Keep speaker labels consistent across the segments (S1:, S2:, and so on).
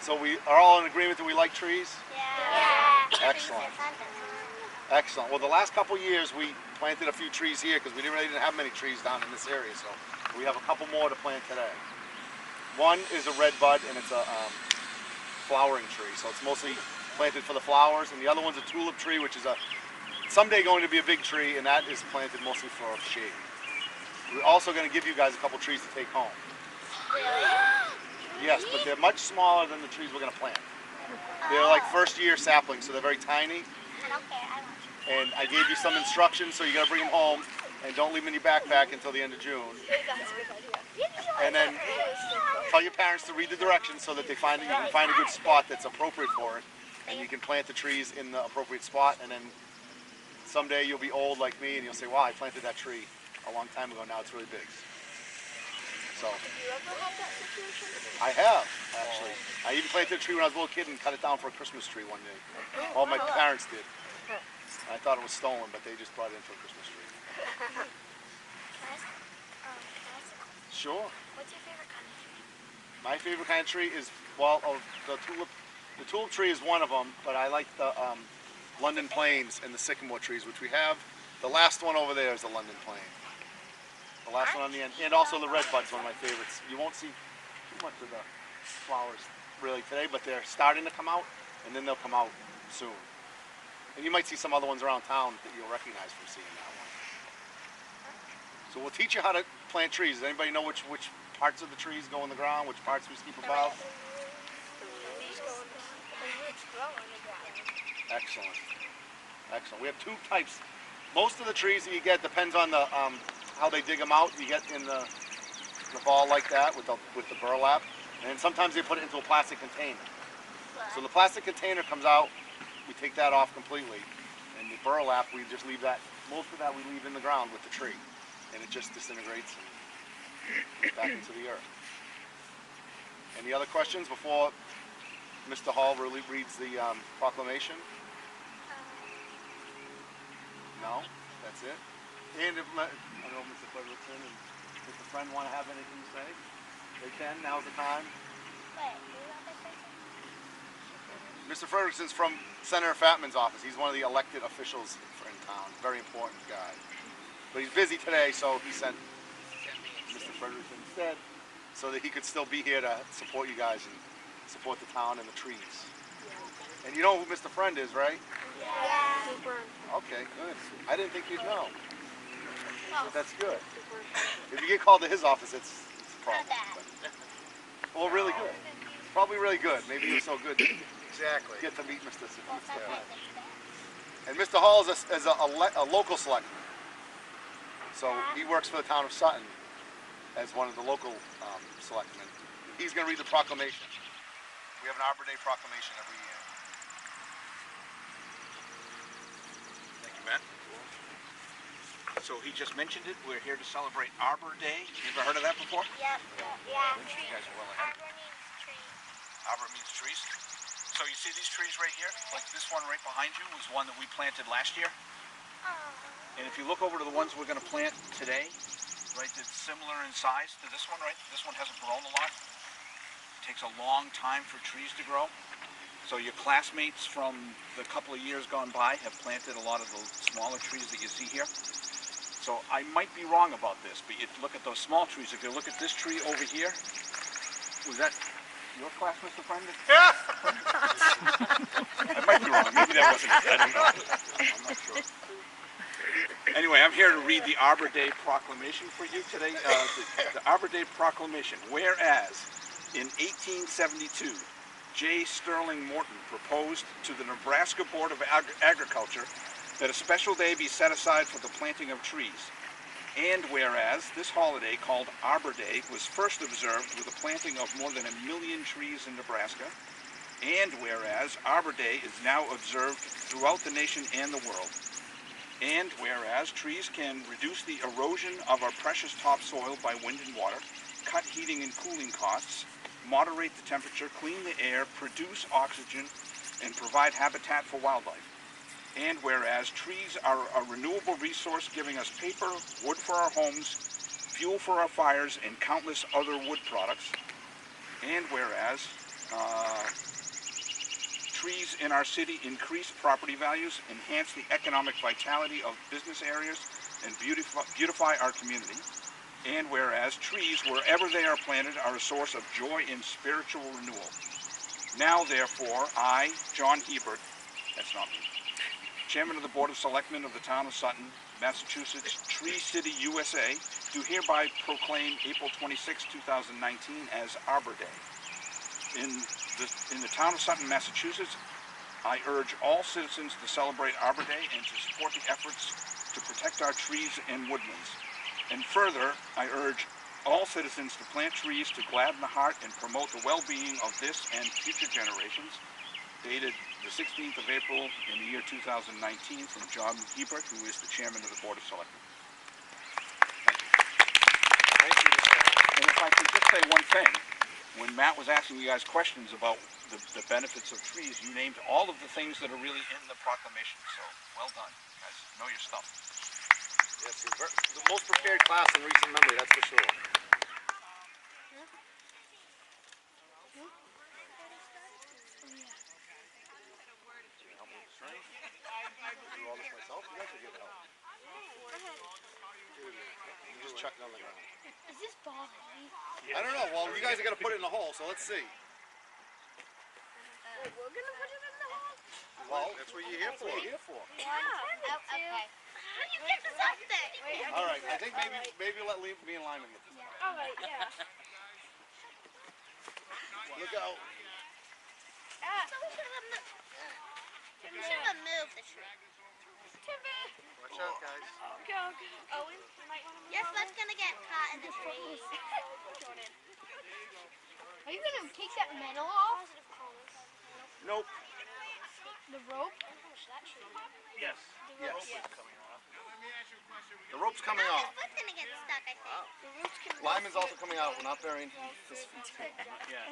S1: So we are all in agreement that we like trees?
S2: Yeah.
S1: Excellent. Excellent. Well, the last couple years we planted a few trees here because we really didn't have many trees down in this area, so we have a couple more to plant today. One is a red bud, and it's a flowering tree, so it's mostly planted for the flowers, and the other one's a tulip tree, which is someday going to be a big tree, and that is planted mostly for shade. We're also going to give you guys a couple trees to take home. Yes, but they're much smaller than the trees we're going to plant. They're like first year saplings, so they're very tiny.
S2: I don't care, I want you.
S1: And I gave you some instructions, so you got to bring them home, and don't leave them in your backpack until the end of June. And then tell your parents to read the directions so that you can find a good spot that's appropriate for it, and you can plant the trees in the appropriate spot, and then someday you'll be old like me, and you'll say, wow, I planted that tree a long time ago, now it's really big. So,
S2: Did you ever have that situation?
S1: I have, actually. I even planted a tree when I was a little kid and cut it down for a Christmas tree one day. Well, my parents did. I thought it was stolen, but they just brought it in for a Christmas tree.
S2: Can I ask a question?
S1: Sure.
S2: What's your favorite kind of tree?
S1: My favorite kind of tree is, well, the tulip tree is one of them, but I like the London planes and the sycamore trees, which we have. The last one over there is the London plane. The last one on the end, and also the red bud's one of my favorites. You won't see too much of the flowers really today, but they're starting to come out, and then they'll come out soon. And you might see some other ones around town that you'll recognize from seeing that one. So we'll teach you how to plant trees. Does anybody know which parts of the trees go in the ground, which parts we keep above? Excellent. Excellent. We have two types. Most of the trees that you get depends on the how they dig them out. You get in the ball like that with the burlap, and sometimes they put it into a plastic container. So the plastic container comes out, we take that off completely, and the burlap we just leave that. Most of that we leave in the ground with the tree, and it just disintegrates and goes back into the earth. Any other questions before Mr. Hall really reads the proclamation? No, that's it. And if, I don't know if Mr. Frederickson and Mr. Friend want to have anything to say, they can. Now's the time.
S2: Wait, who got that person?
S1: Mr. Frederickson's from Senator Fatman's office. He's one of the elected officials in town. Very important guy. But he's busy today, so he sent Mr. Frederickson instead, so that he could still be here to support you guys and support the town and the trees. And you know who Mr. Friend is, right?
S2: Yeah.
S1: Okay, good. I didn't think you'd know. But that's good. If you get called to his office, it's a problem. But, well, really good. Probably really good. Maybe you're so good that you get to meet Mr. Friend. And Mr. Hall is a local selectman. So he works for the town of Sutton as one of the local selectmen. He's going to read the proclamation. We have an Arbor Day proclamation every year.
S3: Thank you, Matt. So he just mentioned it. We're here to celebrate Arbor Day. You ever heard of that before?
S2: Yep. Yeah.
S3: You guys are well ahead.
S2: Arbor means tree.
S3: Arbor means trees. So you see these trees right here? Like this one right behind you was one that we planted last year. And if you look over to the ones we're going to plant today, right, that's similar in size to this one, right? This one hasn't grown a lot. It takes a long time for trees to grow. So your classmates from the couple of years gone by have planted a lot of the smaller trees that you see here. So I might be wrong about this, but if you look at those small trees, if you look at this tree over here, was that your class, Mr. Friend? I might be wrong. Maybe that wasn't it. I don't know. I'm not sure. Anyway, I'm here to read the Arbor Day proclamation for you today. The Arbor Day proclamation. Whereas in 1872, J. Sterling Morton proposed to the Nebraska Board of Agriculture that a special day be set aside for the planting of trees. And whereas this holiday, called Arbor Day, was first observed with the planting of more than 1 million trees in Nebraska. And whereas Arbor Day is now observed throughout the nation and the world. And whereas trees can reduce the erosion of our precious topsoil by wind and water, cut heating and cooling costs, moderate the temperature, clean the air, produce oxygen, and provide habitat for wildlife. And whereas trees are a renewable resource giving us paper, wood for our homes, fuel for our fires, and countless other wood products. And whereas Trees in our city increase property values, enhance the economic vitality of business areas, and beautify our community. And whereas trees, wherever they are planted, are a source of joy and spiritual renewal. Now, therefore, I, John Hebert, that's not me, Chairman of the Board of Selectmen of the Town of Sutton, Massachusetts, Tree City, USA, do hereby proclaim April 26, 2019 as Arbor Day. In the Town of Sutton, Massachusetts, I urge all citizens to celebrate Arbor Day and to support the efforts to protect our trees and woodlands. And further, I urge all citizens to plant trees to gladden the heart and promote the well-being of this and future generations. Dated the 16th of April in the year 2019 from John Hebert, who is the Chairman of the Board of Selectmen.
S1: Thank you, Mr. Chairman.
S3: And if I could just say one thing, when Matt was asking you guys questions about the benefits of trees, you named all of the things that are really in the proclamation, so well done, guys. Know your stuff.
S1: Yes, the most prepared class in recent memory, that's for sure. Help with the string? Do all this myself? You guys should get help. You just chuck it on the ground.
S2: Is this bothering me?
S1: I don't know. Well, you guys are going to put it in the hole, so let's see.
S2: We're gonna put it in the hole?
S1: Well, that's what you're here for. What are you here for?
S2: Yeah. Oh, okay. How do you get this up there?
S1: All right. I think maybe let me and Lyman get this.
S2: All right, yeah.
S1: Look out.
S2: So we should have moved the tree.
S1: Watch out, guys.
S2: Go. Owen, you might want to move. Yes, that's gonna get caught in the tree. Are you gonna take that metal off?
S1: Nope.
S2: The rope?
S1: Yes. Yes. The rope's coming off.
S2: This foot's gonna get stuck, I think.
S1: Lyman's also coming out. We're not burying this.
S3: Yeah.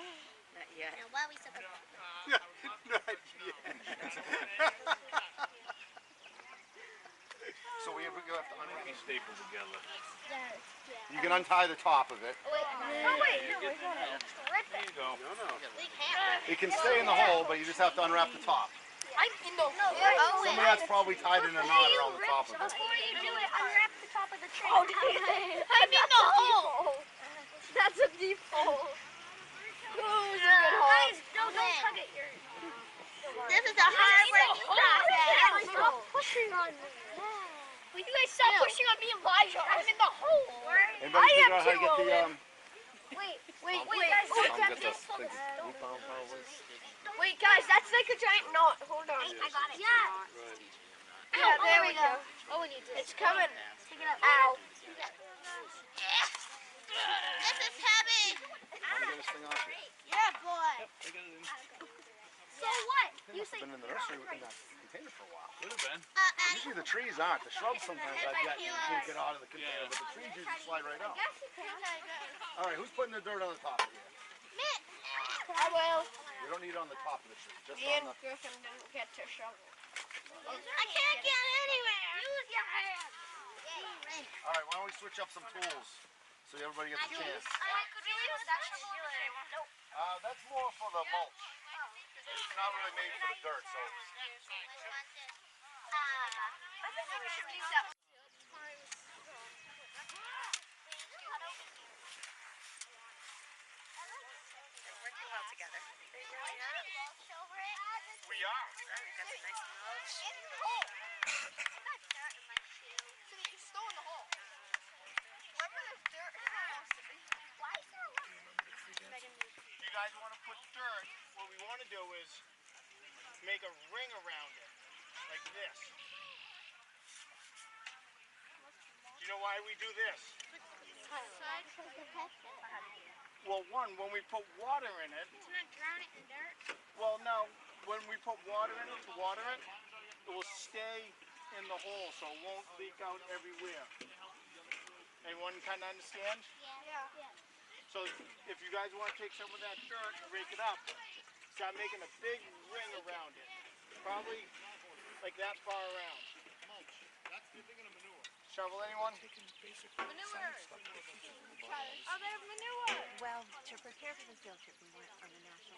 S4: Not yet.
S2: Now, why are we so good?
S1: So we have to unwrap.
S3: Stapled together.
S1: You can untie the top of it.
S2: Wait, no, we gotta rip
S3: There
S2: it.
S3: you go.
S2: We can't.
S1: It can stay in the hole, but you just have to unwrap the top.
S2: I'm in the
S1: Some of that's probably tied in a knot around the top of it.
S2: Before you do it, unwrap the top of the tree. Oh, I'm in the hole. That's a deep hole. Oh, it's a good hole. Guys, don't tug it. This is a hard working process. Stop pushing on me. Will you guys stop pushing on me, Elijah? I'm in the hole.
S1: Anybody figure out how to get the
S2: Wait, guys.
S1: get this thing.
S2: Wait, guys, that's like a giant knot. Hold on. I got it. Yeah. Yeah, there we go. Oh, we need this. It's coming. Ow. This is heavy.
S1: How to get this thing off here?
S2: Yeah, boy. So what? You
S1: It's
S2: say
S1: been in the nursery in that container for a while.
S3: Could have been.
S1: Usually the trees aren't. The shrubs sometimes I get you can't get out of the container, but the trees usually slide right out. All right, who's putting the dirt on the top of here?
S2: I will.
S1: We don't need it on the top of the tree, just
S2: Me
S1: on
S2: and
S1: the.
S2: Griffin didn't get to shovel. I can't get anywhere. Use your hands.
S1: All right, why don't we switch up some tools so everybody gets a chance?
S2: Could we use that shovel? Nope.
S1: That's more for the mulch. It's not really made for the dirt, so.
S2: I think we should use that.
S4: They're working well together. They really are.
S3: We are.
S4: Got some nice mulch.
S2: It's cold. Got dirt in my shoe. So you can still in the hole. Remember there's dirt in the house. Why is there a lot?
S5: If you guys want to put dirt, what we want to do is make a ring around it, like this. Do you know why we do this? Well, one, when we put water in it,
S2: To not drown it in dirt.
S5: well, no, when we put water in it, to water it, it will stay in the hole, so it won't leak out everywhere. Anyone kind of understand?
S2: Yeah.
S5: So if you guys want to take some of that dirt and rake it up, start making a big ring around it. Probably like that far around. Shovel anyone?
S2: Manure. Oh, there's manure.
S4: Well, to prepare for the field trip, we went on the National